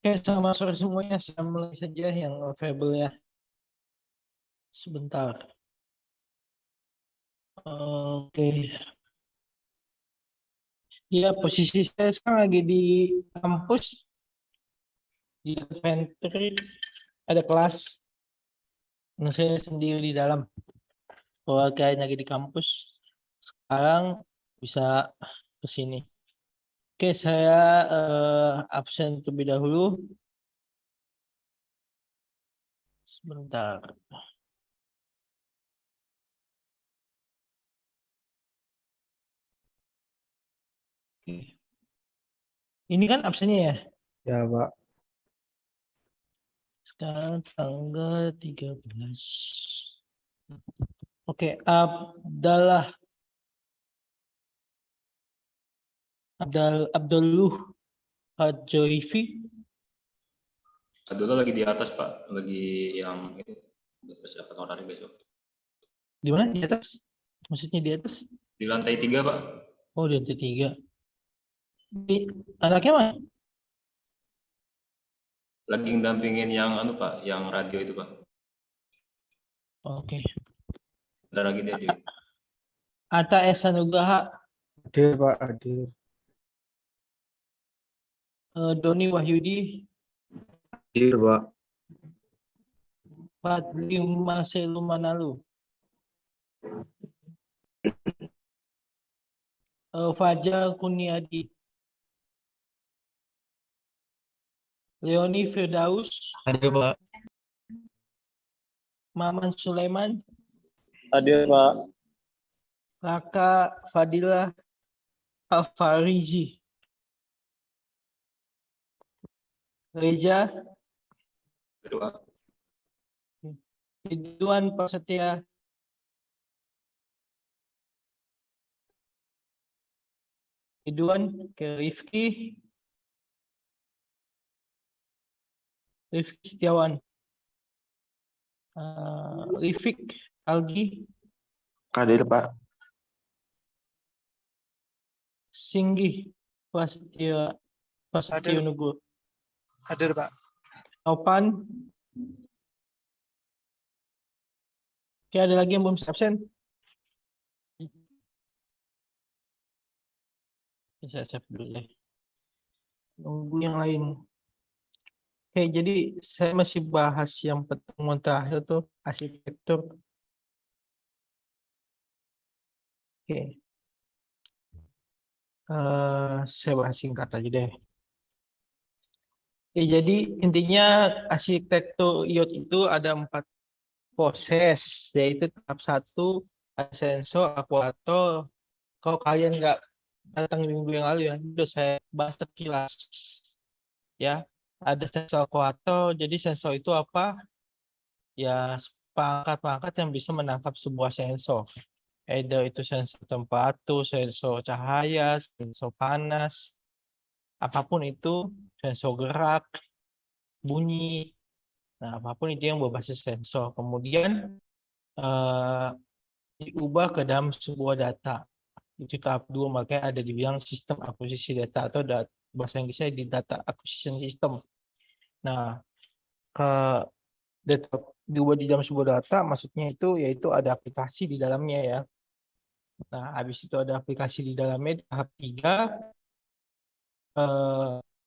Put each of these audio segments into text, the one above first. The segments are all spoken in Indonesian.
Oke, selamat sore semuanya. Saya mulai saja yang available ya. Sebentar. Oke. Ya, posisi saya sekarang lagi di kampus, di pantry, ada kelas. Nah, saya sendiri di dalam. Keluarga lagi di kampus. Sekarang bisa ke sini. Oke, saya absen terlebih dahulu. Sebentar. Oke. Ini kan absennya ya? Ya, Pak. Sekarang tanggal 13. Oke, Abdulluh Hadjoifi. Dulu lagi di atas Pak, lagi yang itu persiapan honorer besok. Di mana? Di atas? Maksudnya di atas? Di lantai 3 Pak. Oh, di lantai 3. Anaknya mana? Lagi ndampingin yang anu Pak, yang radio itu Pak. Oke. Bentar lagi dia di. Ata Esa Nugraha, Hadir, Pak. Hadir. Doni Wahyudi, Hadir, Pak. Fadli Marcelo Manalu, Fajar Kuniadi, Leoni Firdaus, Hadir, Pak. Maman Sulaiman, Hadir, Pak. Raka Fadila Alfarizi, Reja, Kedua. Ridwan Prasetya, Ridwan ke Rifki Setiawan, Rifik Algi, Hadir, Pak. Singgih Prasetyo Nugroho, Hadir, Pak. Topan. Oke, ada lagi yang belum absen? Saya save dulu deh. Nunggu yang lain. Oke, jadi saya masih bahas yang pertemuan terakhir tuh arsitektur. Oke. Saya bahas singkat aja deh. Jadi intinya arsitektur IoT itu ada 4 proses, yaitu tahap 1, sensor, aktuator. Kalau kalian nggak datang minggu yang lalu ya, udah saya bahas sekilas. Ya, ada sensor aktuator. Jadi sensor itu apa? Ya, perangkat-perangkat yang bisa menangkap sebuah sensor. Either itu sensor temperatur, sensor cahaya, sensor panas, apapun itu, sensor gerak, bunyi. Nah, apapun itu yang berbasis sensor. Kemudian eh, diubah ke dalam sebuah data. Itu tahap 2, makanya ada dibilang sistem akuisisi data atau bahasa Inggrisnya di data acquisition system. Nah, ke data diubah di dalam sebuah data, maksudnya itu yaitu ada aplikasi di dalamnya ya. Nah, habis itu ada aplikasi di dalamnya, tahap 3,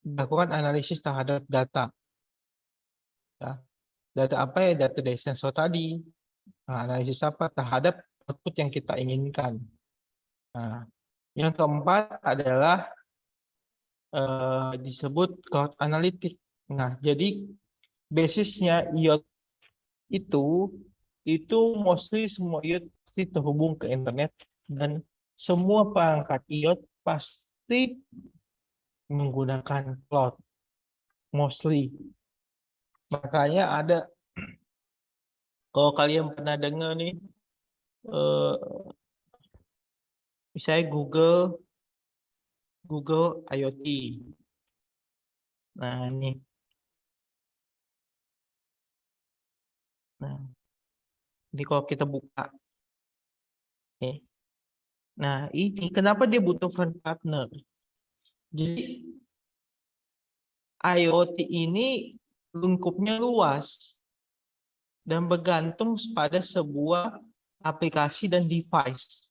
dilakukan analisis terhadap data. Ya. Data apa ya? Data dari sensor tadi. Nah, analisis apa? Terhadap output yang kita inginkan. Nah, yang keempat adalah disebut cloud analytics. Nah, jadi basisnya IoT itu mostly semua IoT pasti terhubung ke internet dan semua perangkat IoT pasti menggunakan cloud mostly. Makanya ada, kalau kalian pernah dengar nih, eh, misalnya Google IoT. Nah, ini. Nah, ini kalau kita buka. Nih. Nah, ini kenapa dia butuh friend partner? Jadi IoT ini lingkupnya luas dan bergantung pada sebuah aplikasi dan device.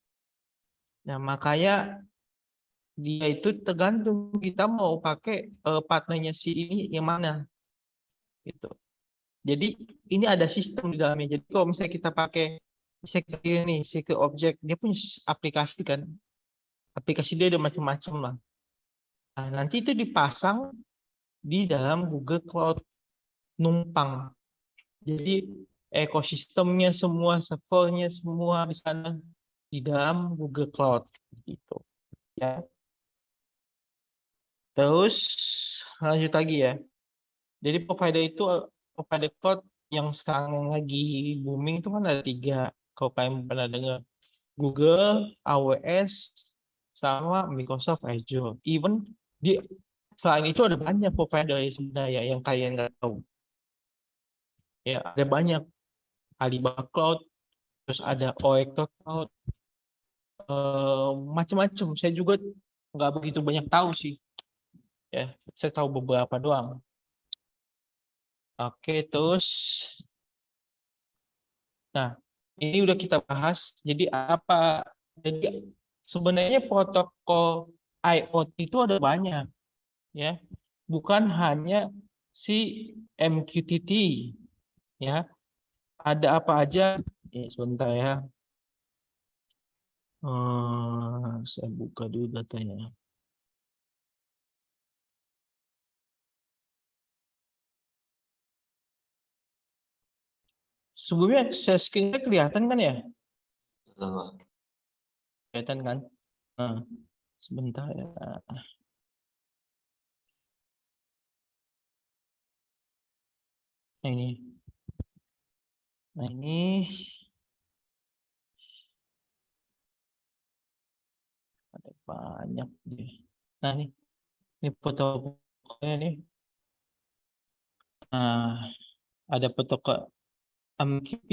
Nah, makanya dia itu tergantung kita mau pakai partnernya si ini yang mana gitu. Jadi ini ada sistem di dalamnya. Jadi kalau misalnya kita pakai misalnya ini secret object, dia punya aplikasi kan. Aplikasi dia ada macam-macam lah. Nah, nanti itu dipasang di dalam Google Cloud numpang. Jadi ekosistemnya semua, servernya semua di sana di dalam Google Cloud gitu. Ya. Terus lanjut lagi ya. Jadi provider cloud yang sekarang lagi booming itu kan ada 3. Kalau kalian pernah dengar, Google, AWS, sama Microsoft Azure. Even di selain itu ada banyak provider sebenarnya yang kalian nggak tahu. Ya, ada banyak. Alibaba Cloud, terus ada Oracle Cloud, macam-macam. Saya juga nggak begitu banyak tahu sih. Ya, saya tahu beberapa doang. Oke, terus, nah ini udah kita bahas. Jadi apa? Jadi sebenarnya protokol IoT itu ada banyak, ya. Bukan hanya si MQTT, ya. Ada apa aja? Sebentar ya. Saya buka dulu datanya. Sebelumnya share screen-nya kelihatan kan ya? Kelihatan kan? Nah, sebentar ya. Nah, ini. Nah, ini ada banyak deh. Nah, ini fotonya nih. Nah, ada protokol MQP,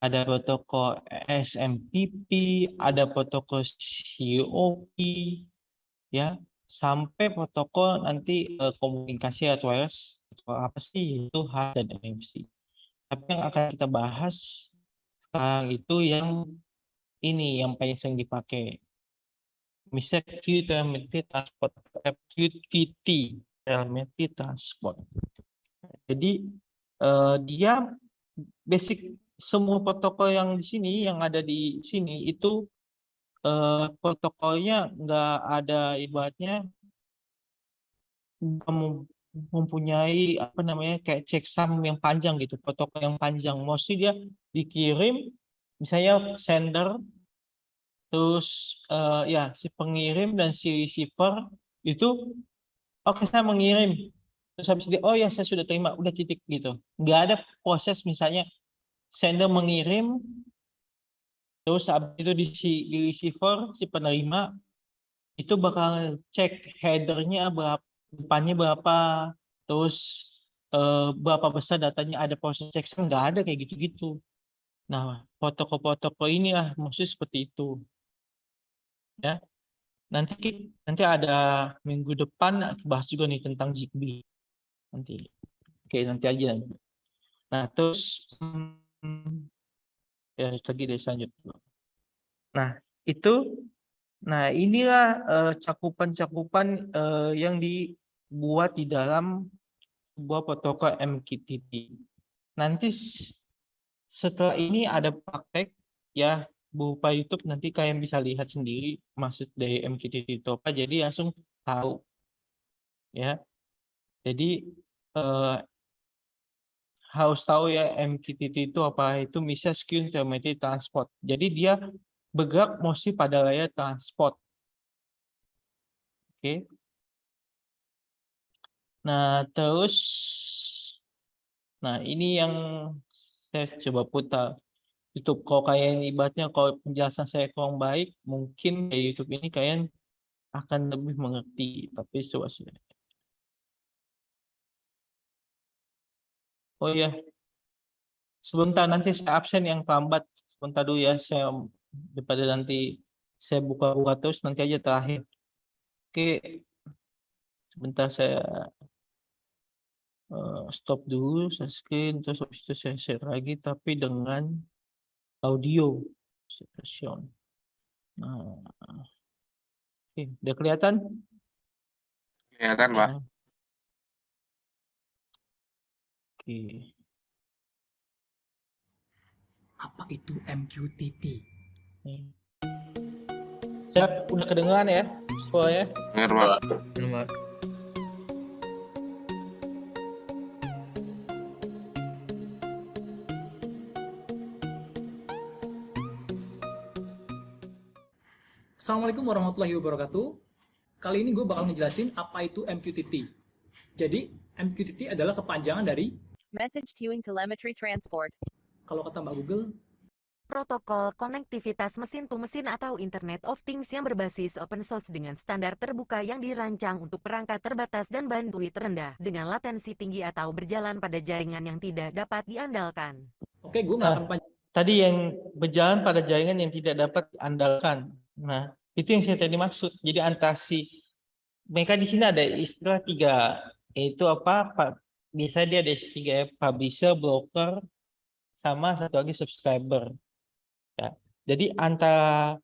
ada protokol SMTP, ada protokol COP, ya, sampai protokol nanti komunikasi atau wireless atau apa sih itu HART dan NFC. Tapi yang akan kita bahas sekarang itu yang ini yang paling sering dipakai. Misalnya Telemetry Transport, QTT, Telemetry Transport. Jadi dia basic semua protokol yang di sini, yang ada di sini itu protokolnya nggak ada ibaratnya mempunyai apa namanya kayak checksum yang panjang gitu, protokol yang panjang. Mostly dia dikirim misalnya sender, terus ya si pengirim dan si receiver itu oke saya mengirim, terus habis itu oh ya saya sudah terima, udah titik gitu. Nggak ada proses misalnya sender mengirim, terus habis itu di receiver si penerima itu bakal cek headernya berapa, depannya berapa, terus berapa besar datanya, ada proses checksum, nggak ada kayak gitu-gitu. Nah, protokol-protokol inilah maksudnya seperti itu. Ya, nanti ada minggu depan bahas juga nih tentang Zigbee nanti. Oke, nanti aja. Nah, terus ya lagi deh selanjutnya. Nah, itu inilah cakupan-cakupan yang dibuat di dalam sebuah protokol MQTT. Nanti setelah ini ada praktek ya berupa YouTube, nanti kalian bisa lihat sendiri maksud dari MQTT itu apa, jadi langsung tahu ya. Jadi eh, harus tahu ya MQTT itu apa, itu Mission Secure Telemetry Transport. Jadi dia bergerak mostly pada layar transport. Oke. Nah, terus ini yang saya coba putar YouTube. Kalau kalian ibaratnya kalau penjelasan saya kurang baik, mungkin di YouTube ini kalian akan lebih mengerti. Tapi coba sih. Oh iya, sebentar nanti saya absen yang terlambat. Sebentar dulu ya, saya daripada nanti saya buka terus nanti aja terakhir. Oke, sebentar saya Stop dulu screen, terus habis itu saya share lagi tapi dengan audio session. Nah, oke, udah kelihatan? Kelihatan, Pak. Nah, oke. Apa itu MQTT? Siap, udah kedengeran ya suaranya? Dengar, Pak. Nomor Assalamualaikum warahmatullahi wabarakatuh. Kali ini gue bakal ngejelasin apa itu MQTT. Jadi, MQTT adalah kepanjangan dari, Message Queuing Telemetry Transport. kalau kata Mbak Google, Protokol konektivitas mesin-to-mesin atau Internet of Things yang berbasis open source dengan standar terbuka yang dirancang untuk perangkat terbatas dan bandwidth rendah dengan latensi tinggi atau berjalan pada jaringan yang tidak dapat diandalkan. oke, gue nggak akan panjang. Tadi yang berjalan pada jaringan yang tidak dapat diandalkan. Nah, itu yang saya tadi maksud. Jadi antasi mereka di sini ada istilah 3, yaitu apa? Biasanya dia ada 3 ya, publisher, broker, sama satu lagi subscriber. Ya. Jadi antara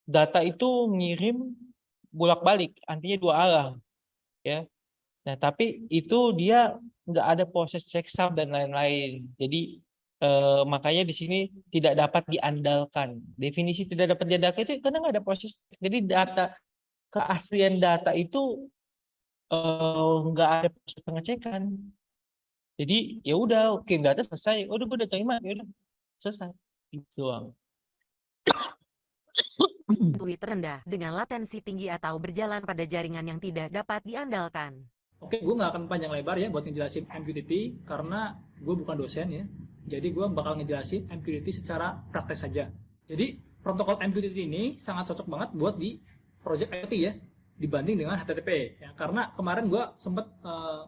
data itu ngirim bolak-balik, artinya 2 arah. Ya. Nah, tapi itu dia nggak ada proses checksum dan lain-lain. Jadi makanya di sini tidak dapat diandalkan. Definisi tidak dapat diandalkan itu karena nggak ada proses. Jadi data keaslian data itu nggak ada proses pengecekan. Jadi ya udah, oke, data selesai. Udah gue udah terima, ya udah selesai. Gitu doang. Bandwidth rendah dengan latensi tinggi atau berjalan pada jaringan yang tidak dapat diandalkan. Oke, gue nggak akan panjang lebar ya buat ngejelasin MQTT karena gue bukan dosen ya. Jadi gue bakal ngejelasin MQTT secara praktek saja. Jadi protokol MQTT ini sangat cocok banget buat di project IoT ya dibanding dengan HTTP ya. Karena kemarin gue sempet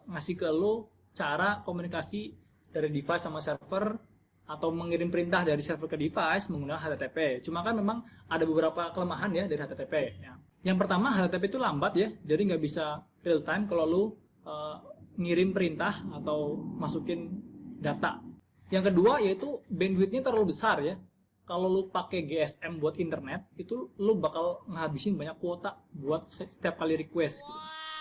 ngasih ke lo cara komunikasi dari device sama server atau mengirim perintah dari server ke device menggunakan HTTP. Cuma kan memang ada beberapa kelemahan ya dari HTTP ya. Yang pertama, HTTP itu lambat ya, jadi nggak bisa real time kalau lu ngirim perintah atau masukin data. Yang kedua yaitu bandwidthnya terlalu besar ya. Kalau lu pakai GSM buat internet, itu lu bakal ngabisin banyak kuota buat setiap kali request. Gitu.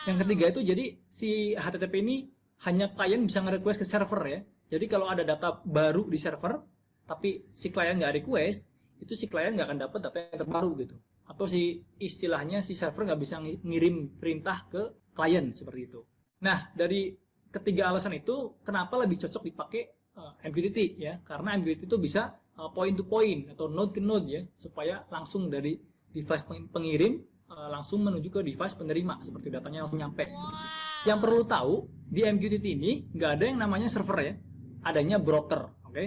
Yang ketiga itu jadi si HTTP ini hanya klien bisa nge-request ke server ya. Jadi kalau ada data baru di server, tapi si klien nggak request, itu si klien nggak akan dapat data yang terbaru gitu. Atau si istilahnya si server nggak bisa ngirim perintah ke klien seperti itu. Nah, dari ketiga alasan itu, kenapa lebih cocok dipakai MQTT ya? Karena MQTT itu bisa point to point atau node ke node ya, supaya langsung dari device pengirim langsung menuju ke device penerima, seperti datanya langsung nyampe. Yang perlu tahu, di MQTT ini nggak ada yang namanya server ya, adanya broker, oke?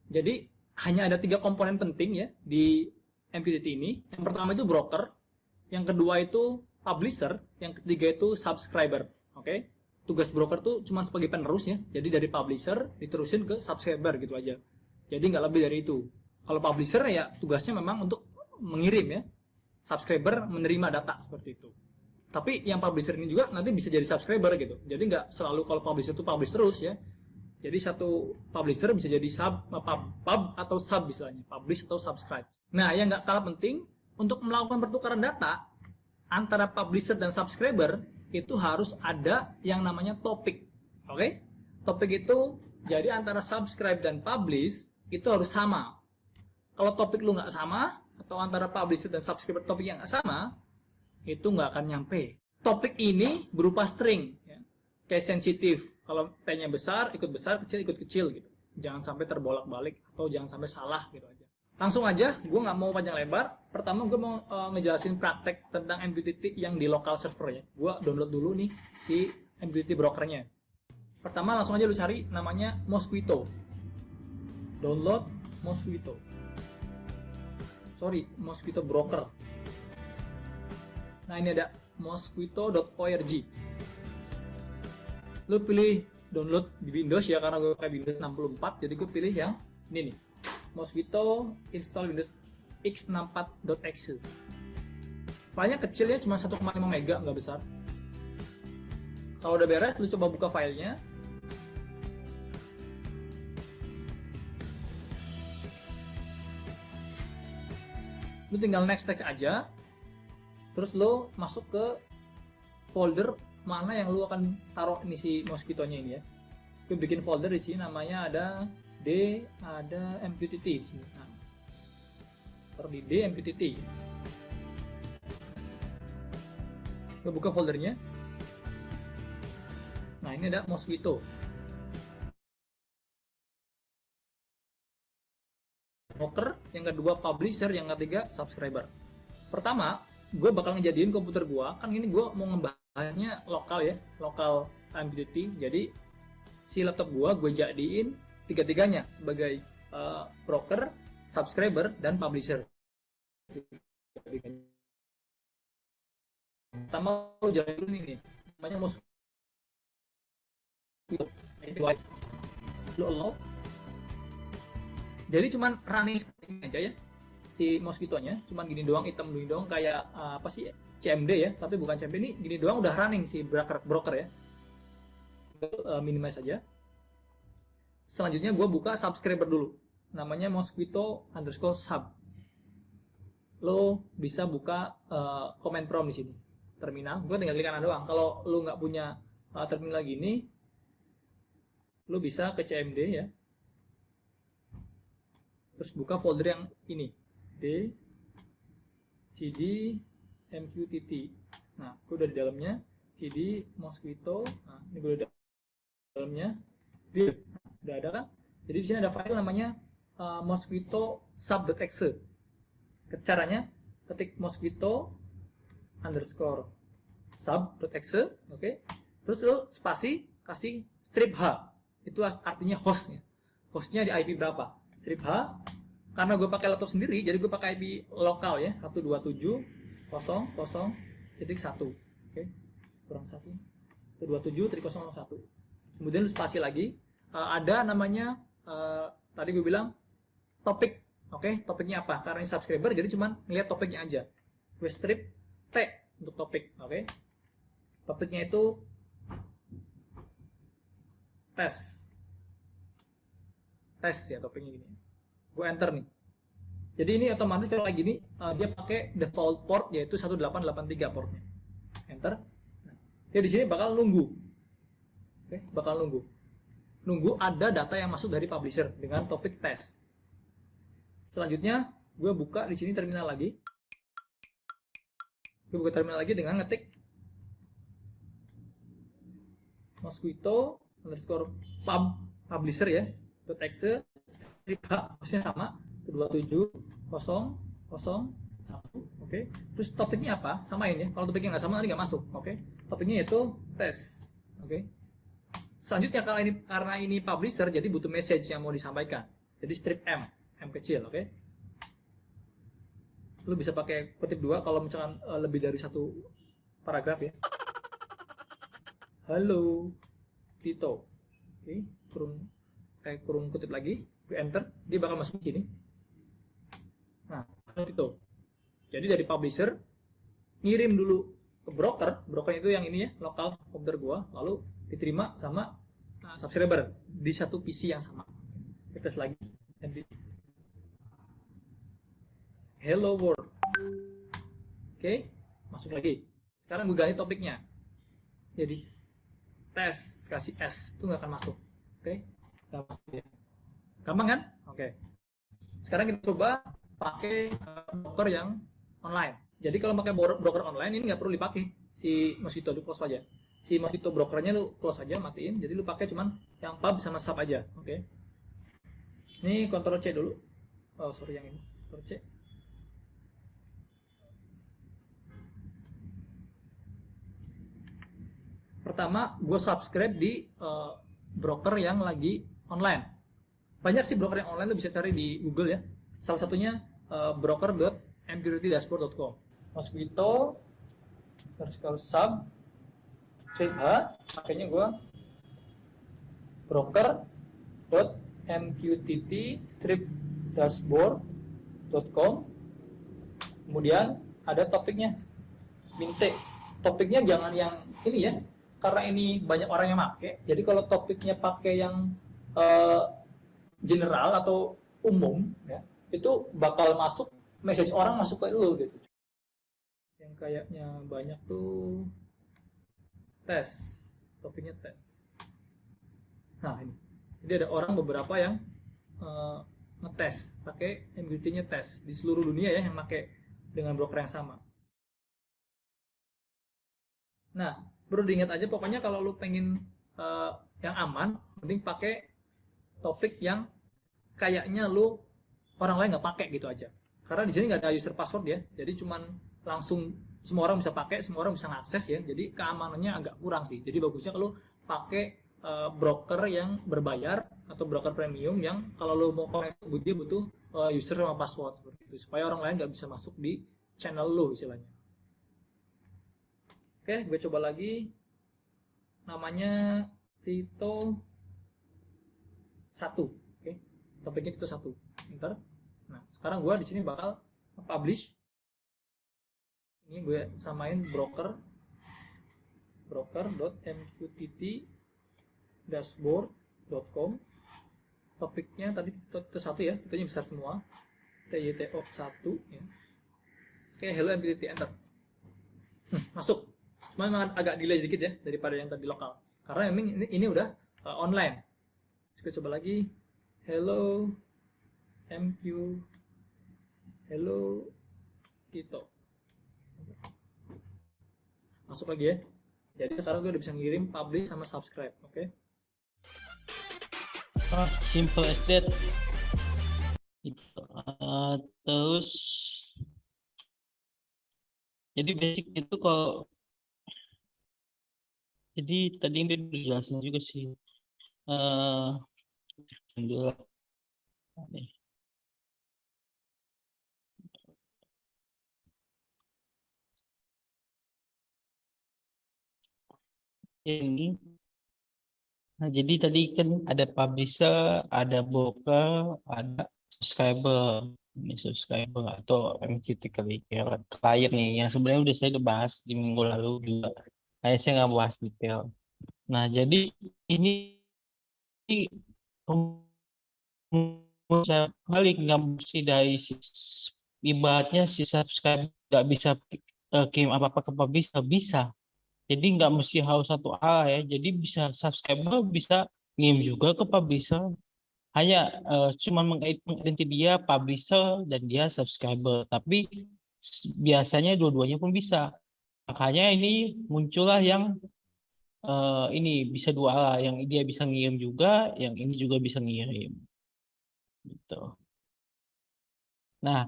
Jadi hanya ada 3 komponen penting ya di MQTT ini. Yang pertama itu broker, yang kedua itu publisher, yang ketiga itu subscriber, oke? Tugas broker tuh cuma sebagai penerus ya, jadi dari publisher diterusin ke subscriber gitu aja. Jadi nggak lebih dari itu. Kalau publisher ya tugasnya memang untuk mengirim ya, subscriber menerima data seperti itu. Tapi yang publisher ini juga nanti bisa jadi subscriber gitu. Jadi nggak selalu kalau publisher itu publish terus ya. Jadi satu publisher bisa jadi pub atau sub misalnya, publish atau subscribe. Nah, yang nggak kalah penting untuk melakukan pertukaran data antara publisher dan subscriber itu harus ada yang namanya topik. Oke? Topik itu jadi antara subscribe dan publish itu harus sama. Kalau topik lu nggak sama atau antara publisher dan subscriber topik yang nggak sama, itu nggak akan nyampe. Topik ini berupa string, ya. Case sensitif. Kalau T-nya besar, ikut kecil gitu. Jangan sampai terbolak-balik atau jangan sampai salah gitu aja. Langsung aja, gue nggak mau panjang lebar. Pertama gue mau ngejelasin praktek tentang MQTT yang di local server ya. Gue download dulu nih si MQTT brokernya. Pertama langsung aja lu cari namanya Mosquito. Download Mosquito. Mosquito broker. Nah ini ada mosquito.org. Lu pilih download di Windows ya, karena gue pakai Windows 64, jadi gue pilih yang ini nih, Mosquito install Windows x64.exe. Filenya kecil ya, cuma 1,5 MB, nggak besar. Kalau udah beres, lu coba buka filenya. Lu tinggal next aja. Terus lu masuk ke folder mana yang lu akan taruh ini si Mosquito-nya ini ya. Lu bikin folder di sini namanya ada D, ada MQTT di sini. Nah, taruh di D MQTT. Lu buka foldernya. Nah, ini ada Mosquito. Broker, yang kedua publisher, yang ketiga subscriber. Pertama, gue bakal ngejadiin komputer gue, kan ini gue mau ngebahasnya lokal ya, lokal MQTT. Jadi si laptop gue jadiin tiga-tiganya sebagai broker, subscriber, dan publisher. Pertama lo jadiin dulu ini, namanya Mosquito. Lo allow. Jadi cuman running aja ya si Mosquito-nya, cuman gini doang, hitam gini doang, kayak apa sih, CMD ya, tapi bukan CMD, ini gini doang udah running si broker ya. Minimize aja. Selanjutnya gue buka subscriber dulu, namanya Mosquito_sub. Lo bisa buka command prompt di sini, terminal. Gue tinggal klik kanan doang. Kalau lo nggak punya terminal gini, lo bisa ke CMD ya. Terus buka folder yang ini, D, CD, MQTT. Nah, gue udah di dalamnya, CD, Mosquito. Nah, ini gue udah di dalamnya. Dia udah ada kan? Jadi di sini ada file namanya mosquito_sub.exe. Caranya ketik mosquito_sub.exe, oke. Terus lo spasi kasih strip H. Itu artinya hostnya. Hostnya di IP berapa? Strip H, karena gue pakai laptop sendiri, jadi gue pakai IP lokal ya, 127.0.1, oke, kurang 1, 127.0.1. Kemudian lu spasi lagi, ada namanya, tadi gue bilang, topik, oke, topiknya apa? Karena ini subscriber, jadi cuman ngeliat topiknya aja. Gue strip T untuk topik, oke. Topiknya itu tes ya, topiknya gini. Gue enter nih. Jadi ini otomatis kalau kayak gini dia pakai default port yaitu 1883 portnya. Enter. Nah, dia di sini bakal nunggu. Oke, bakal nunggu. Nunggu ada data yang masuk dari publisher dengan topik tes. Selanjutnya gue buka di sini terminal lagi. Gue buka terminal lagi dengan ngetik Mosquito_publisher ya. .exe strip H, maksudnya sama 27.0.1, oke. Terus topiknya apa? Samain ya. Kalau topiknya nggak sama nanti nggak masuk, oke. Topiknya itu tes, oke. Selanjutnya karena ini publisher, jadi butuh message yang mau disampaikan. Jadi strip M kecil, oke. Lu bisa pakai kutip 2 kalau misalkan lebih dari satu paragraf ya. Halo Tito, oke. Kurung kutip lagi, gue enter, dia bakal masuk ke sini. Nah, itu. Jadi dari publisher ngirim dulu ke broker itu yang ini ya, lokal komputer gua, lalu diterima sama subscriber di satu PC yang sama. Kita tes lagi. Hello world. Oke, masuk lagi. Sekarang gue ganti topiknya. Jadi tes kasih S itu nggak akan masuk. Oke. Gampang kan? Oke. Sekarang kita coba pakai broker yang online. Jadi kalau pakai broker online ini nggak perlu dipakai si Mosquito, lu close aja. Si Mosquito brokernya lu close aja, matiin. Jadi lu pakai cuman yang pub sama sub aja. Oke. Ini Ctrl C dulu. Oh sorry, yang ini Ctrl C. Pertama, gue subscribe di broker yang lagi online. Banyak sih broker yang online, lo bisa cari di Google ya. Salah satunya broker.mqttdashboard.com. Mosquito sub strip H, makanya gue broker.mqttdashboard.com. Kemudian ada topiknya, Minte. Topiknya jangan yang ini ya. karena ini banyak orang yang pakai, jadi kalau topiknya pakai yang general atau umum, ya, itu bakal masuk message orang masuk ke lu gitu. Yang kayaknya banyak tuh tes, topiknya tes. Nah ini, jadi ada orang beberapa yang ngetes pakai MQTT-nya tes di seluruh dunia ya, yang pakai dengan broker yang sama. Nah, perlu diingat aja pokoknya kalau lu pengen yang aman, mending pakai topik yang kayaknya lu orang lain nggak pakai gitu aja. Karena di sini nggak ada user password ya, jadi cuman langsung semua orang bisa pakai, semua orang bisa ngakses ya. Jadi keamanannya agak kurang sih. Jadi bagusnya kalau pakai broker yang berbayar atau broker premium yang kalau lo mau connect dia butuh user sama password seperti itu, supaya orang lain nggak bisa masuk di channel lo istilahnya. Oke, gue coba lagi. Namanya Tito 1. Oke, topiknya Tito 1. Bentar. Nah, sekarang gue di sini bakal publish. Ini gue samain broker.mqtt-dashboard.com. Topiknya tadi Tito 1 ya, Titonya besar semua. TYTO 1 ya. Oke, hello MQTT, enter. Masuk. Cuma memang agak delay sedikit ya daripada yang tadi lokal. Karena memang ini udah online. Terus coba lagi. Hello MQ. Hello Tito. Masuk lagi ya. Jadi sekarang gue udah bisa ngirim, publish sama subscribe, oke? Oh, simple as that. Terus jadi basic itu kalau jadi tadi udah dijelasin juga sih. Alhamdulillah. Nih. Ini. Nah, jadi tadi kan ada publisher, ada broker, ada subscriber. Ini subscriber atau MQTT klien nih yang sebenarnya udah saya bahas di minggu lalu juga. Saya nggak bahas detail. Nah, jadi ini saya balik nggak mesti dari ibaratnya si subscribe nggak bisa kirim apa-apa ke publisher bisa. Jadi nggak mesti harus satu arah ya. Jadi bisa subscriber bisa ngirim juga ke publisher. Hanya cuma mengidentifikasi dia publisher dan dia subscriber. Tapi biasanya dua-duanya pun bisa. Makanya ini muncullah yang ini bisa dua arah. Yang dia bisa ngirim juga, yang ini juga bisa ngirim. Gitu. Nah,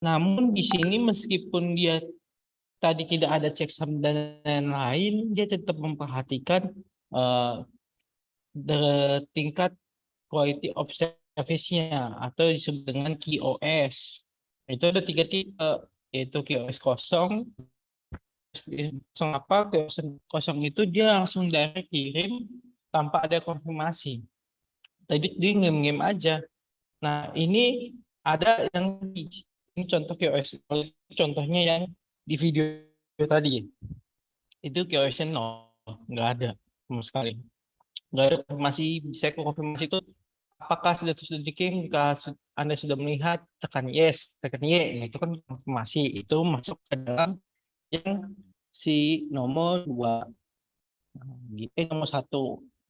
namun di sini meskipun dia tadi tidak ada checksum dan lain-lain, dia tetap memperhatikan tingkat quality of service-nya atau disebut dengan QoS. Itu ada 3 tipe, yaitu QoS kosong. Kosong apa? QoS kosong itu dia langsung direct kirim tanpa ada konfirmasi. Tadi dia ngirim aja. Nah, ini ada yang ini contoh QoS, contohnya yang di video tadi. Itu QoS 0, nggak ada sama sekali. Nggak ada konfirmasi. Bisa konfirmasi itu apakah sudah dikirim. Jika Anda sudah melihat, tekan yes, tekan Y. Nah, itu kan konfirmasi. Itu masuk ke dalam yang si nomor 2. Nomor 1,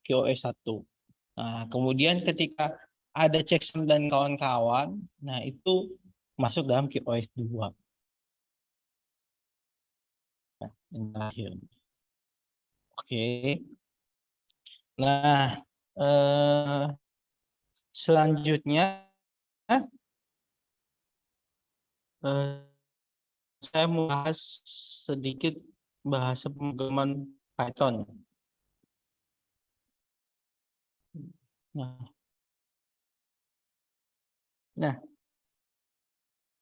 QoS 1. Nah, kemudian ketika ada checksum dan kawan-kawan, nah itu masuk dalam QoS 2. Nah, yang terakhir. Oke. Nah, selanjutnya saya mau bahas sedikit bahasa pemrograman Python. Nah,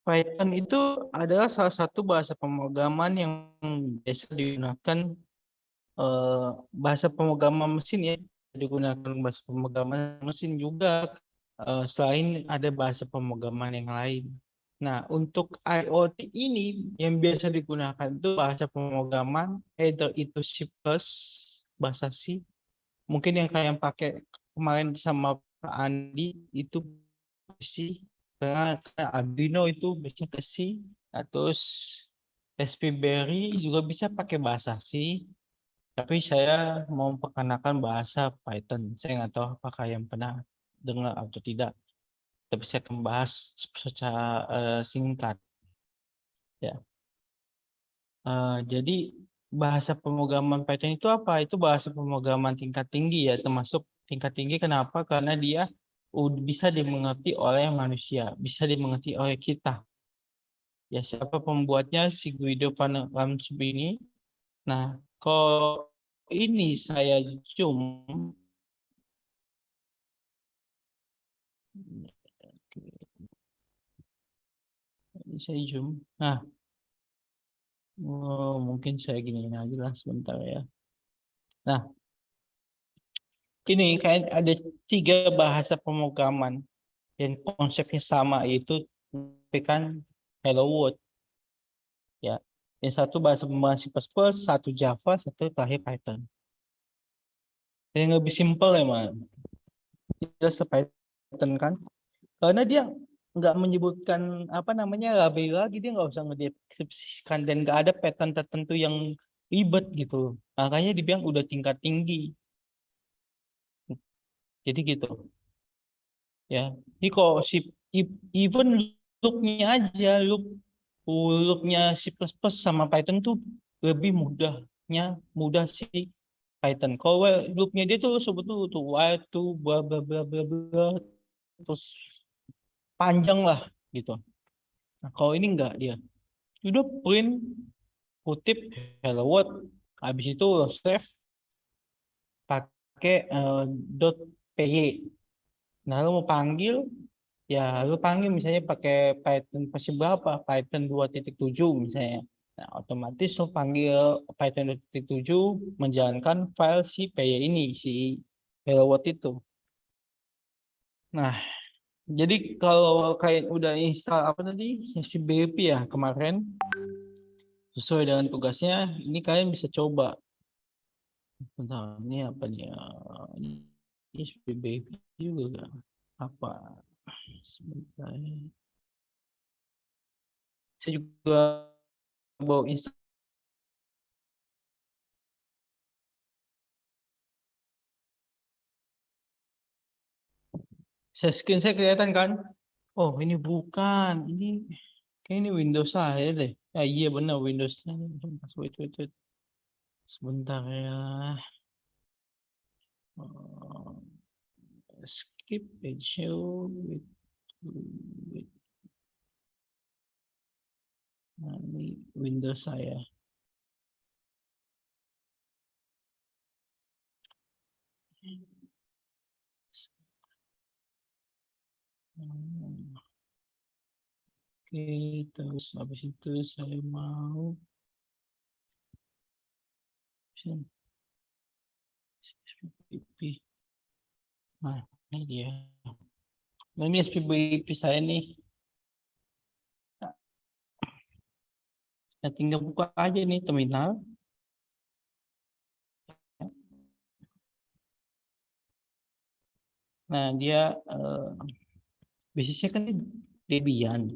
Python itu adalah salah satu bahasa pemrograman yang biasa digunakan bahasa pemrograman mesin ya, digunakan bahasa pemrograman mesin juga selain ada bahasa pemrograman yang lain. Nah, untuk IoT ini yang biasa digunakan itu bahasa pemrograman, either itu C++, bahasa C, mungkin yang kalian pakai kemarin sama Pak Andi itu C, karena Arduino itu biasanya ke C, nah, terus Raspberry juga bisa pakai bahasa C, tapi saya mau perkenalkan bahasa Python. Saya nggak tahu apakah yang pernah dengar atau tidak, tapi saya akan bahas secara singkat. Ya. Jadi bahasa pemrograman Python itu apa? Itu bahasa pemrograman tingkat tinggi ya, termasuk tingkat tinggi. Kenapa? Karena dia bisa dimengerti oleh manusia, bisa dimengerti oleh kita. Ya, siapa pembuatnya? Si Guido van Ramsub ini. Nah, kalau ini saya zoom, ini saya zoom. Nah, mungkin saya gini aja lah sebentar ya. Nah, ini kayak ada 3 bahasa pemrograman yang konsepnya sama, yaitu kan Hello World. Ya, yang satu bahasa pemrograman C++, satu Java, satu terakhir Python. Yang lebih simpel emang jelas Python kan, karena dia nggak menyebutkan apa namanya label lagi, dia nggak usah ngedeskripsikan dan nggak ada pattern tertentu yang ribet gitu. Makanya dibilang udah tingkat tinggi. Jadi gitu. Ya, ini kok even loop-nya aja, loop-nya C++ sama Python tuh lebih mudah sih Python. Kalau loop-nya dia tuh sebetulnya tuh while tuh bla bla bla bla bla, terus panjang lah gitu. Nah, kalau ini enggak, dia udah print, kutip hello world, habis itu lo save pakai .py. Nah, lo mau panggil, ya lo panggil misalnya pakai Python versi berapa, Python 2.7 misalnya. Nah, otomatis lo panggil Python 2.7 menjalankan file si py ini, si hello world itu. Nah, jadi kalau kayak udah install apa tadi, SPBP ya kemarin, sesuai dengan tugasnya, ini kalian bisa coba. Bentar, ini apa nih? Ini SPBP juga apa? Sebentar. Saya juga bawa install. Screen saya kelihatan kan? Oh, ini bukan. Kayak ini Windows saya deh. Iya benar Windows. Wait. Sebentar ya. Skip page show. Wait. Nah, ini Windows saya. Oke, terus habis itu saya mau SPBP. Nah, ini dia. Nah, ini SPBP saya nih. Nah, tinggal buka aja nih terminal. Nah, dia basisnya kan Debian.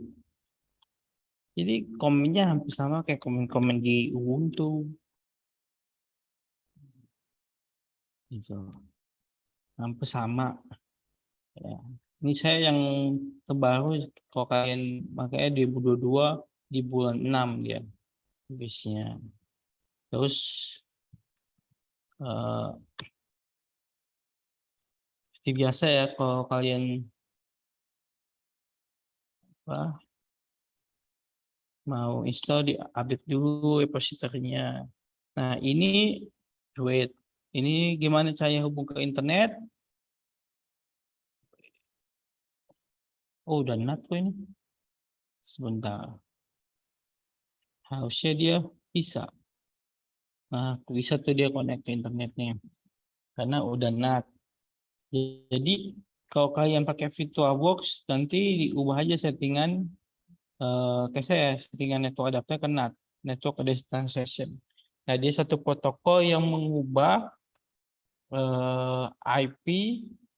Jadi komennya hampir sama kayak komen-komen di Ubuntu. Gitu. Hampir sama. Ya. Ini saya yang terbaru, kalau kalian makanya 2022 di bulan 6 dia basisnya. Terus seperti biasa ya, kalau kalian mau install, di update dulu repositorinya. Nah, ini wait. Ini gimana saya hubung ke internet? Oh, udah NAT kok ini. Sebentar. Harusnya dia bisa. Nah, bisa tuh dia connect ke internetnya. Karena udah NAT. Jadi, kalau kalian pakai VirtualBox, nanti diubah aja settingan kayak saya settingan network adapter ke NAT, network address translation. Nah, dia satu protokol yang mengubah IP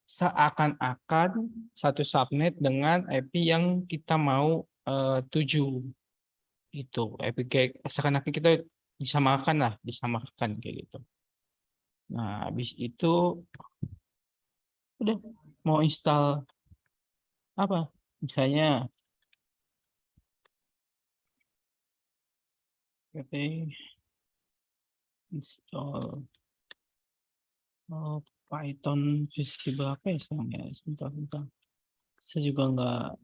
seakan-akan satu subnet dengan IP yang kita mau tuju. Itu IP kayak seakan-akan kita disamakan kayak gitu. Nah, habis itu udah mau install apa? Misalnya install Python versi berapa ya sekarang ya? Sebentar. Saya juga nggak.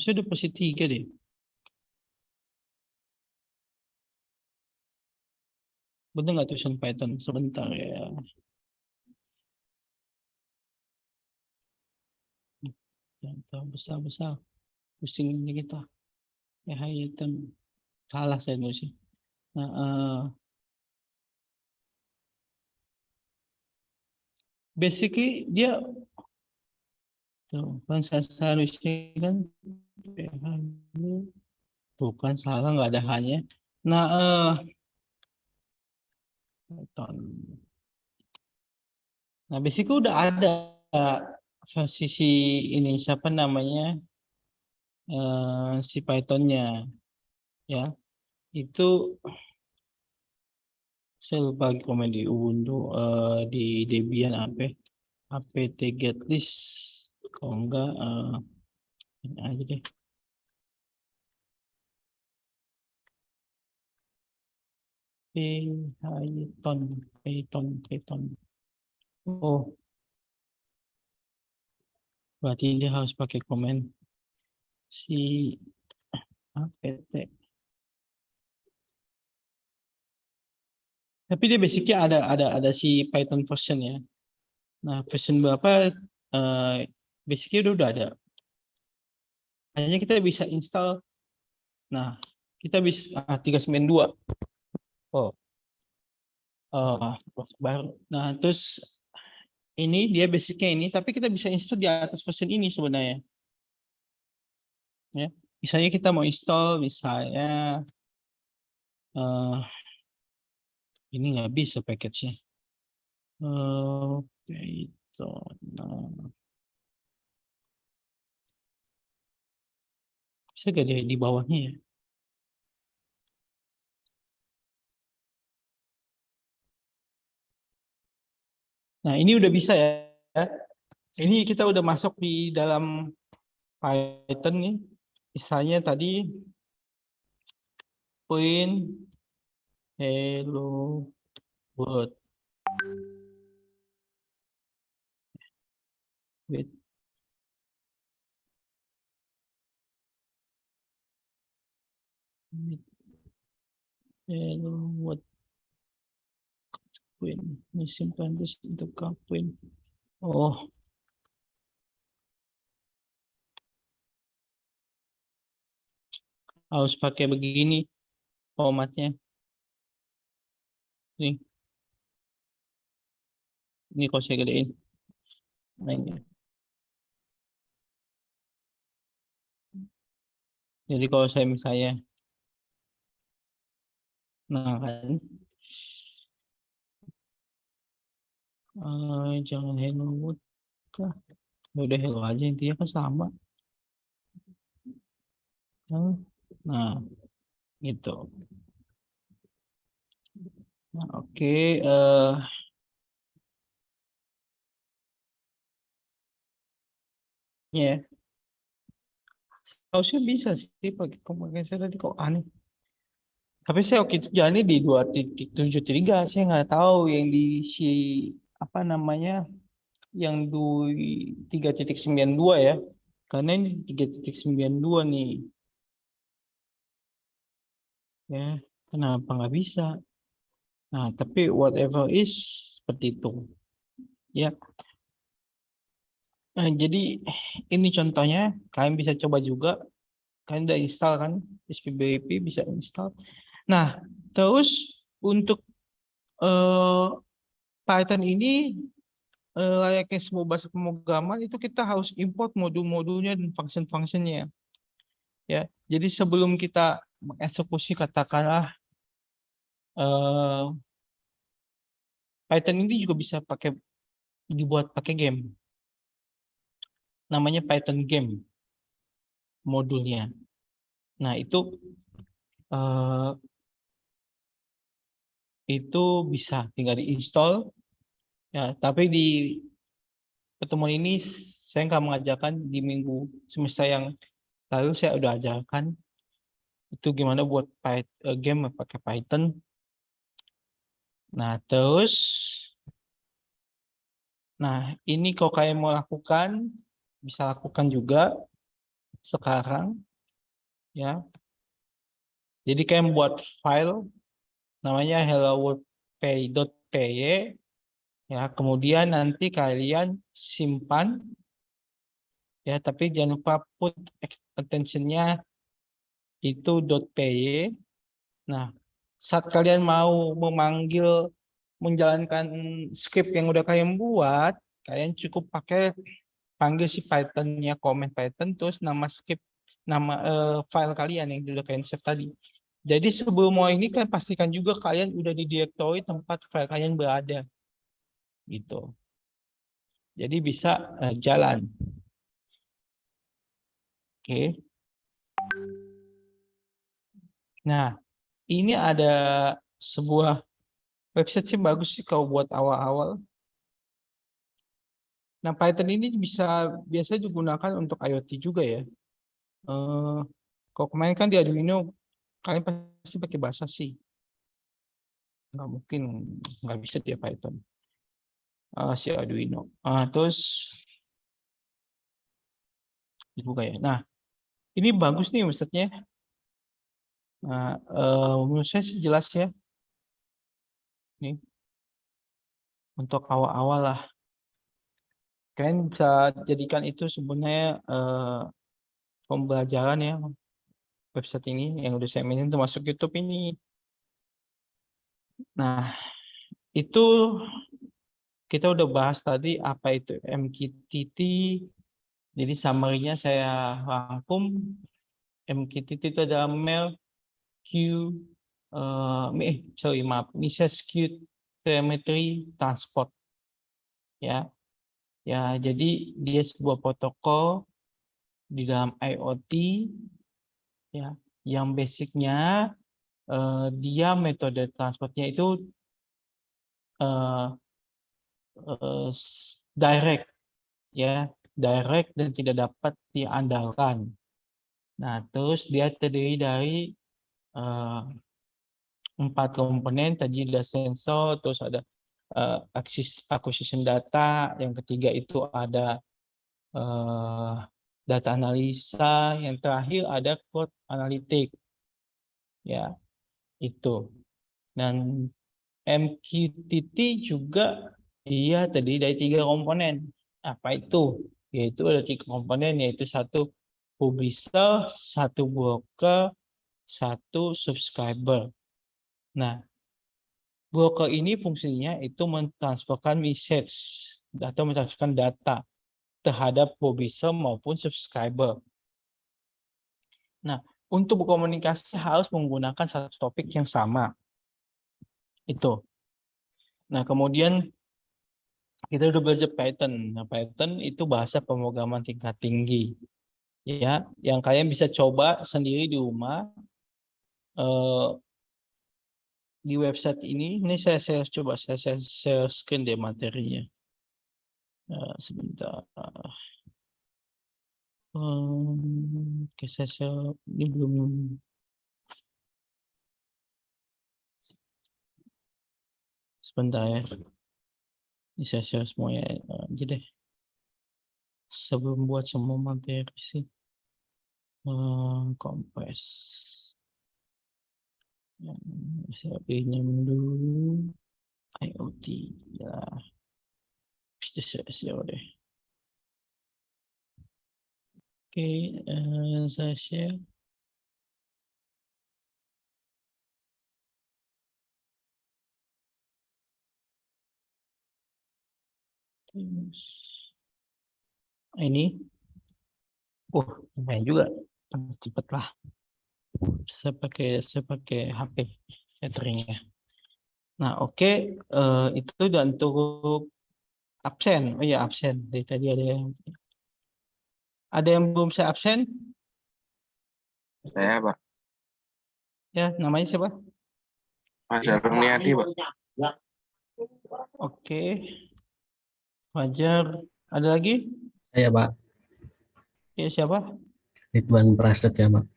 Saya udah versi 3 deh. Bener nggak tulisan Python? Sebentar ya. Besar. Pusing ini kita. Ya, item. Salah saya nulisnya. Nah, basically dia tuh kan seharusnya kan tuh kan salah nggak ada hanya. Nah, nah basically udah ada sisi ini siapa namanya si Pythonnya ya itu saya lupa komen di Ubuntu di Debian apt get list kalau enggak ini aja deh. Python. Oh, berarti dia harus pakai komen si apt. Tapi dia basicnya ada si Python version ya. Nah, version berapa basicnya udah ada. Hanya kita bisa install. Nah, kita bisa 392. Oh. Baru. Nah, terus ini dia basicnya ini, tapi kita bisa install di atas version ini sebenarnya. Ya, misalnya kita mau install, misalnya ini nggak bisa package-nya. Python. Bisa nggak di bawahnya ya? Nah, ini udah bisa ya. Ini kita udah masuk di dalam Python nih. Misalnya tadi print hello world. Wait. Hello world. Ini simpan untuk kapan? Oh, harus pakai begini formatnya. Ini kalau saya gedein. Nah, ini. Jadi kalau saya misalnya, nah kan, jangan hello world lah. Udah hello aja intinya kan sama. Nah, gitu. Nah, oke. Ya, harusnya bisa sih pakai komunikasi saya tadi kok aneh. Tapi saya waktu itu jalannya di 2.73, saya nggak tahu yang di si apa namanya yang di 3.92 ya. Karena ini 3.92 nih. Ya, kenapa nggak bisa? Nah, tapi whatever is seperti itu. Ya. Nah, jadi ini contohnya, kalian bisa coba juga. Kalian udah install kan, SPBIP bisa install. Nah, terus untuk Python ini layaknya semua bahasa pemrograman itu kita harus import modul-modulnya dan function-functionnya. Ya, jadi sebelum kita mengeksekusi katakanlah eh, Python ini juga bisa dibuat pakai game. Namanya Python game modulnya. Nah, eh, itu bisa tinggal diinstal ya, tapi di pertemuan ini saya nggak mengajarkan. Di minggu semester yang lalu saya udah ajarkan itu gimana buat game pakai Python. Nah, ini kalau kalian mau lakukan, bisa lakukan juga sekarang ya. Jadi kalian buat file namanya helloworld.py ya, kemudian nanti kalian simpan ya, tapi jangan lupa put extensionnya itu .py. Nah, saat kalian mau menjalankan script yang udah kalian buat, kalian cukup panggil si Python-nya, comment Python, terus nama file kalian yang udah kalian save tadi. Jadi sebelum mau ini kan pastikan juga kalian udah di directory tempat file kalian berada, gitu. Jadi bisa jalan. Oke. Nah, ini ada sebuah website sih bagus sih kalau buat awal-awal. Nah, Python ini biasa digunakan untuk IoT juga ya. Kalau kemarin kan di Arduino kalian pasti pakai bahasa C. Nggak mungkin nggak bisa dia Python. Si Arduino. Terus dibuka ya. Nah, ini bagus nih maksudnya. Nah, menurut saya sih jelas ya. Nih, untuk awal-awal lah. Kalian bisa jadikan itu sebenarnya pembelajaran ya, website ini yang udah saya mainin termasuk YouTube ini. Nah, itu kita udah bahas tadi apa itu MQTT. Jadi summary-nya saya rangkum. MQTT itu adalah Mail Queue, Message Queue Telemetry Transport. Ya, jadi dia sebuah protokol di dalam IoT ya, yang basicnya dia metode transportnya itu direct ya, direct dan tidak dapat diandalkan. Nah, terus dia terdiri dari 4 komponen. Tadi ada sensor, terus ada acquisition data, yang ketiga itu ada data analisa, yang terakhir ada code analytic ya, itu. Dan MQTT juga dia terdiri dari 3 komponen. Apa itu? Yaitu ada 3 komponen, yaitu satu publisher, satu broker, satu subscriber. Nah, broker ini fungsinya itu mentransferkan message atau mentransferkan data terhadap publisher maupun subscriber. Nah, untuk berkomunikasi harus menggunakan satu topik yang sama. Itu. Nah, kemudian kita udah belajar Python. Nah, Python itu bahasa pemrograman tingkat tinggi. Ya, yang kalian bisa coba sendiri di rumah. Di website ini saya coba saya share screen deh materinya. Sebentar. Oke, saya share. Ini belum. Sebentar ya. Ini saya share semuanya aja deh. Sebelum buat semua materi sih. Kompres. Saya pinjam dulu. IoT ya. Bisa share deh. Oke, saya share. Terus ini. Lumayan juga. cepet lah. Saya pakai HP cateringnya. Nah, oke, itu udah untuk absen. Oh iya, absen. Dari tadi ada yang belum saya absen? Saya, Pak. Ya, namanya siapa? Mas Aruniadi, Pak. Oke. Fajar. Ada lagi? Saya Pak, Ya, siapa? Ridwan Prasetya Pak.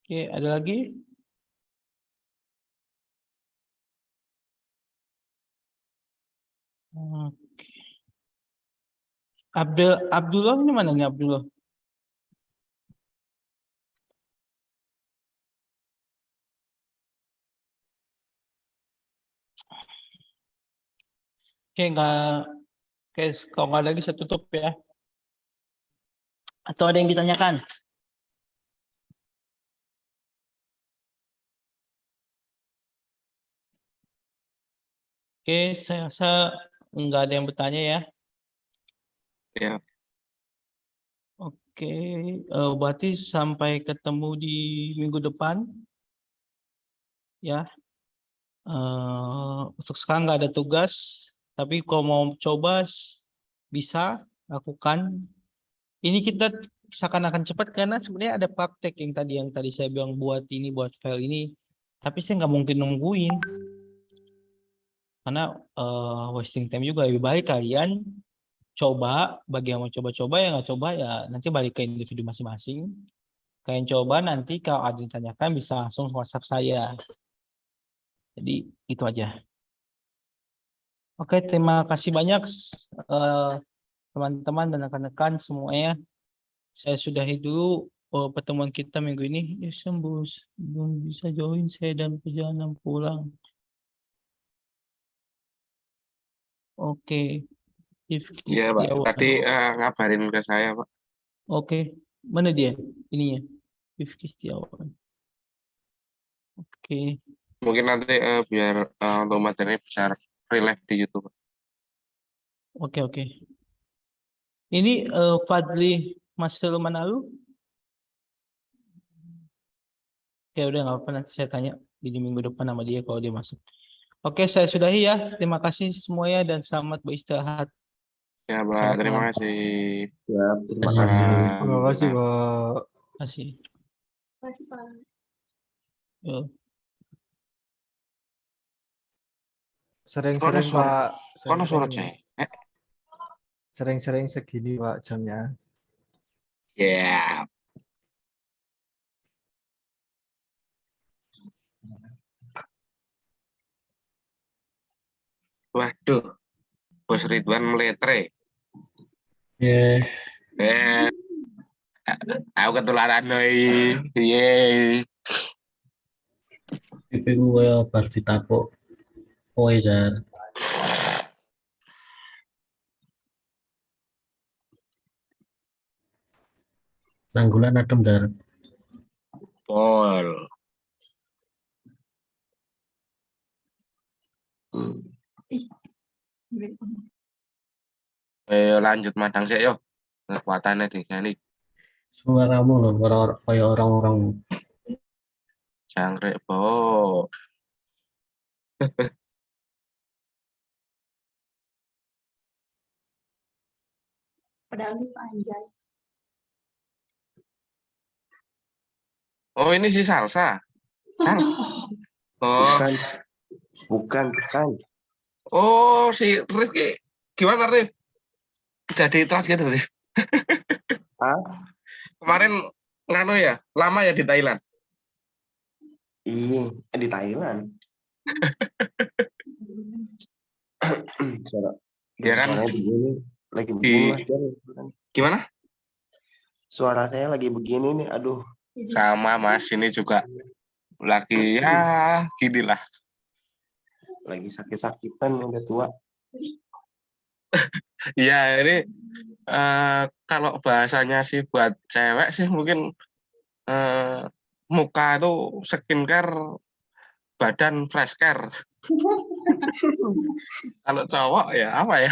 Oke, ada lagi? Oke. Abdullah ini mana nih Abdullah? Oke, kalau nggak ada lagi saya tutup ya. Atau ada yang ditanyakan? Oke, saya rasa nggak ada yang bertanya ya. Ya. Oke, berarti sampai ketemu di minggu depan. Ya, untuk sekarang nggak ada tugas, tapi kalau mau coba bisa lakukan. Ini kita seakan-akan cepat karena sebenarnya ada praktek yang tadi saya bilang buat file ini, tapi saya nggak mungkin nungguin karena wasting time juga. Lebih baik kalian coba, bagi yang mau coba-coba, yang nggak coba ya nanti balik ke individu masing-masing. Kalian coba, nanti kalau ada yang ditanyakan bisa langsung WhatsApp saya. Jadi itu aja. Oke, terima kasih banyak teman-teman dan rekan-rekan semuanya. Saya sudahi dulu pertemuan kita minggu ini. Ya, belum bisa join saya dan perjalanan pulang. Oke. Iya, Pak. Tadi ngabarin ke saya, Pak. Oke. Mana dia? Ininya. Rifki Setiawan. Oke. Mungkin nanti biar untuk materi bisa relive di YouTube. Oke. Ini Fadli Mas Manalu? Oke, udah nggak apa-apa, nanti saya tanya di minggu depan sama dia kalau dia masuk. Oke, saya sudahi ya. Terima kasih semuanya dan selamat beristirahat. Ya, Pak. Selamat Terima malam. kasih. Ya, terima Terima kasih. Terima kasih, Pak. Terima kasih. Masih Pak. Yo. Sering-sering, Kono Pak. Kono suara Sering-sering. cek. Sering-sering segini, Pak, jamnya. Ya. Waduh. Bos Ridwan meletre. Ya, Aku ketularan doi. Yeay. pipi gue pas ditapuk. Oh Jar. Nanggulan adem Jar. Pol. Ayo lanjut madang sih yo. Kekuatannya tinggal nih. Suaramu loh, kayak orang-orang. Jangkrik, Bo. Padahal ini panjang. Oh, ini si Salsa. Oh, Bukan. oh si Rifki. Gimana, Rif? Jadi trans gitu, Rif? Kemarin nganu ya, lama ya di Thailand. Iya, di Thailand. Ya kan? Suaranya begini, lagi Di- begini Mas Jar. Gimana? Suara saya lagi begini nih, aduh. Sama Mas, ini juga lagi ya gini lah. Lagi sakit-sakitan, udah tua. Iya, ini kalau bahasanya sih buat cewek sih mungkin muka itu skincare, badan fresh care. Kalau cowok ya apa ya?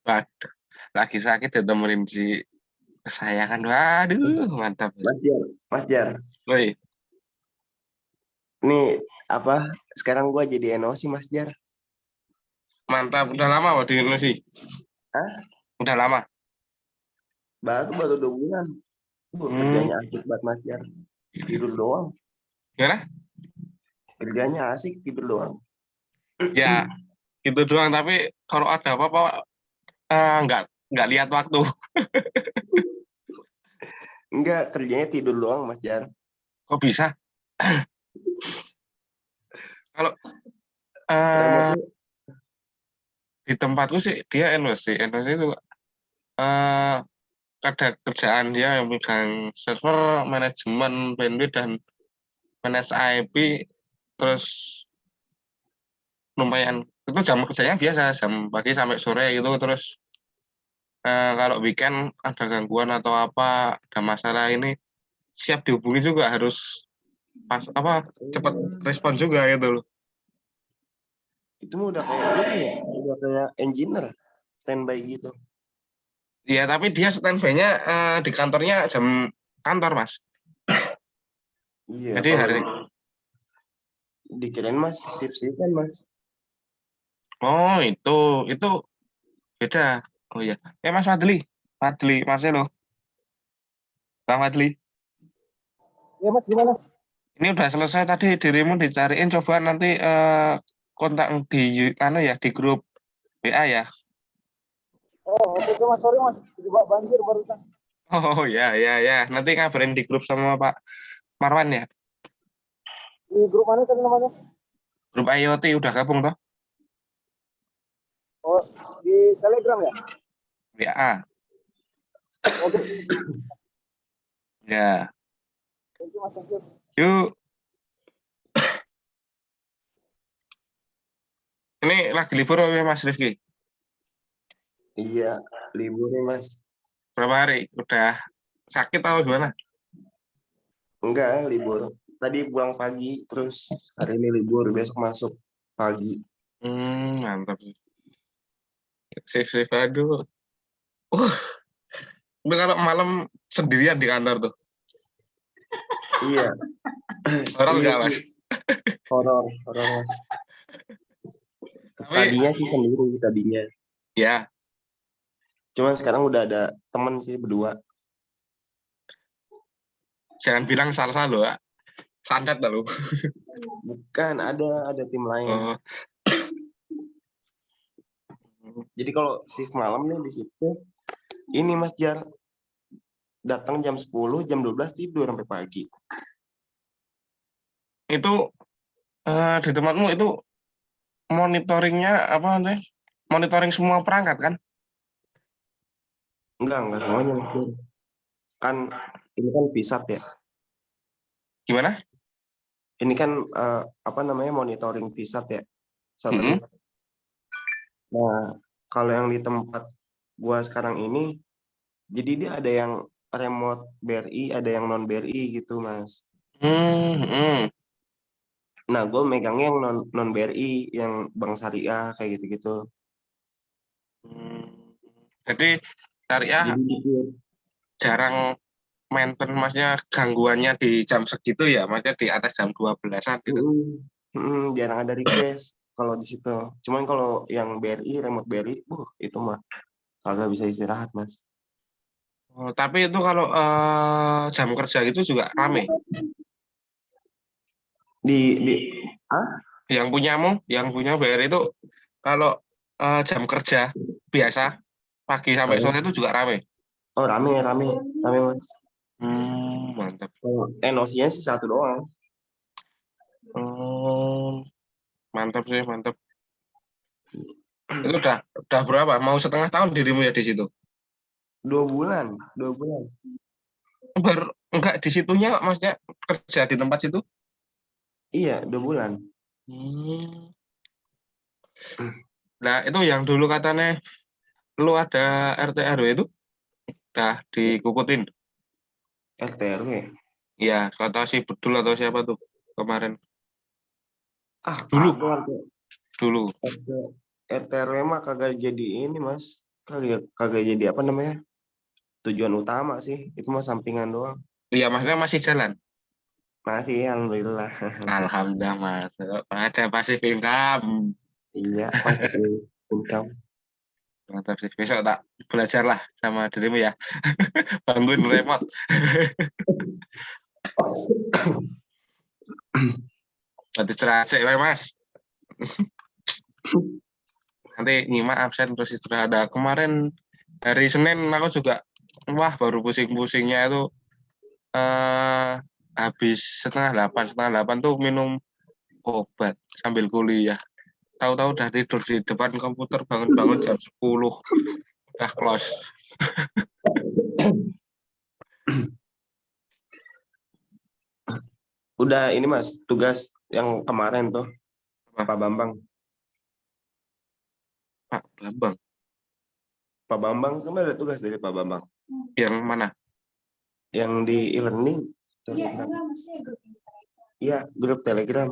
Waduh, lagi sakit ditemenin si kesayangan. Waduh, mantap. Mas Jar, Woi, nih apa? Sekarang gua jadi NOC Mas Jar. mantap. Udah lama Wak, di Indonesia? Hah? Udah lama. Baru 2 bulan. Kerjanya asik banget Mas Jar. Tidur doang. Gimana? Kerjanya asik, tidur doang. Ya, itu doang. Tapi kalau ada apa-apa, nggak lihat waktu. Enggak, kerjanya tidur doang Mas Jar. Kok bisa? Kalau Remote di tempatku sih dia NOC. NOC itu ada kerjaan dia yang pegang server, manajemen bandwidth dan manage IP, terus lumayan. Itu jam kerjanya biasa, jam pagi sampai sore gitu. Terus kalau weekend ada gangguan atau apa, ada masalah ini, siap dihubungi juga, harus cepat respon juga gitu loh. itu mah udah kayak ini ya, udah kayak engineer standby gitu. Iya, tapi dia standby-nya di kantornya jam kantor, Mas. Iya, Jadi hari dikirain Mas sip kan Mas. oh itu beda. Oh iya. Mas Fadli, Marcelo. Bang Fadli. Ya Mas, gimana? Ini udah selesai tadi, dirimu dicariin, coba nanti kontak di grup WA ya. Oh, oke Mas, sorry Mas, coba banjir barusan. Oh ya. Nanti kabarin di grup sama Pak Marwan ya. Di grup mana tadi namanya? Grup IoT udah gabung toh? Oh, di Telegram ya? WA. Oke. Ya. Thank you Mas, thank you. Yuk. Ini lagi libur apa Mas Rifki? Iya, libur nih Mas. Berapa hari? Udah sakit atau gimana? Enggak, libur. Tadi pulang pagi, terus hari ini libur, besok masuk pagi. Mantap. Safe, aduh. Itu kalau malam sendirian di kantor tuh. Iya. Horor Iya nggak, Mas? sih. Horor Mas. Tapi Tadinya sih sendiri tadinya. ya, Cuman sekarang udah ada temen sih berdua. jangan bilang salah lo ya. Santet dah lo. Bukan, ada tim lain. Oh. Jadi kalau shift malam nih di situ, ini Mas Jar, datang jam 10, jam 12 tidur sampai pagi. Itu di tempatmu itu monitoringnya apa nih? Monitoring semua perangkat kan? Enggak semuanya Mas Jar. Kan ini kan VSAT ya. Gimana? Ini kan monitoring VSAT ya. Satelit. Nah, kalau yang di tempat gua sekarang ini, jadi dia ada yang remote BRI, ada yang non BRI gitu, Mas. Nah, gue megangnya yang non BRI, yang Bank Syariah kayak gitu-gitu. Jadi Syariah jarang maintain, maksudnya gangguannya di jam segitu ya, maksudnya di atas jam 12-an gitu. Jarang ada request kalau di situ. Cuman kalau yang BRI, remote BRI, itu mah kagak bisa istirahat, Mas. Oh, tapi itu kalau jam kerja gitu juga rame. Yang punya BRI itu kalau jam kerja biasa pagi sampai sore itu juga rame. Oh, rame Mas. Mantap. NOC-nya sih satu doang. Mantap sih, mantap. Itu udah berapa? Mau setengah tahun dirimu ya di situ? 2 bulan. Enggak di situnya, maksudnya kerja di tempat situ? Iya, 2 bulan. Nah, itu yang dulu katanya lu ada RT RW itu udah dikukutin. RT RW? Iya, kata si Bedul atau siapa tuh kemarin. Dulu. Dulu. RT RW mah kagak jadi ini Mas, kagak kagak jadi apa namanya, tujuan utama sih, itu mah sampingan doang. Iya, maksudnya masih jalan. Masih alhamdulillah. Alhamdulillah Mas. Ada pasif income. Iya, masih income. Mantap sih. Besok tak belajar lah sama dirimu ya. Bangun remote. Nanti terasa ya Mas. Nanti nyimak absen terus istirahat. Nah, kemarin hari Senin aku juga wah baru pusing-pusingnya itu habis setengah delapan tuh minum obat sambil kuliah. Tahu-tahu udah tidur di depan komputer bangun-bangun jam 10 udah close. Udah ini Mas, tugas yang kemarin tuh Apa? Pak Bambang. Pak Bambang. Pak Bambang kemarin ada tugas dari Pak Bambang. Yang mana? Yang di e-learning. Iya, Telegram. enggak maksudnya grup ini. Iya, grup Telegram.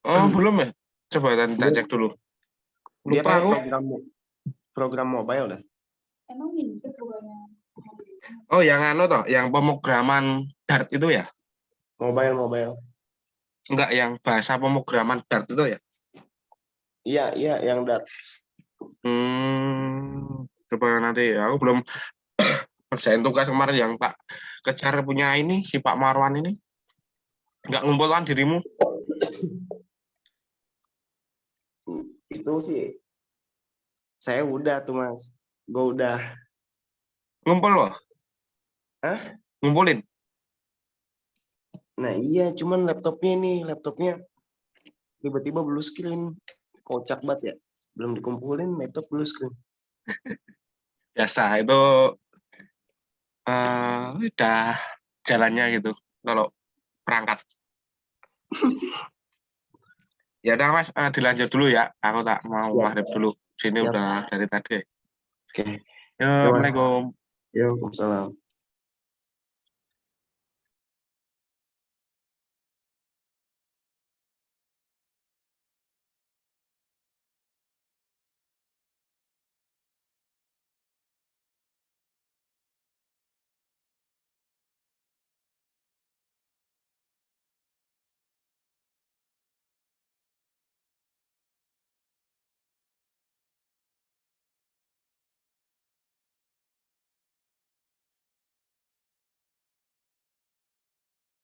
Oh, belum ya? Coba nanti tak Belum. cek dulu. Dia Lupa kayak aku. program mobile dah. Emang minta pokoknya. Oh, yang anu toh, yang pemrograman Dart itu ya? Mobile. Enggak, yang bahasa pemrograman Dart itu ya? Iya, yang dat. Coba nanti aku belum kerjain tugas kemarin yang tak kejar punya ini si Pak Marwan ini. Enggak ngumpulkan dirimu? Itu sih saya udah tuh Mas. Gue udah. Ngumpul loh. Hah? Ngumpulin. Nah iya, cuman laptopnya tiba-tiba blue screen. Kocak banget ya. Belum dikumpulin laptop blue screen. Biasa itu udah jalannya gitu kalau perangkat. Ya udah Mas, dilanjut dulu ya. Aku tak mau Ya. maghrib dulu. Sini Siap. udah dari tadi. Oke. Yo, Assalamualaikum. Yo, Waalaikumsalam.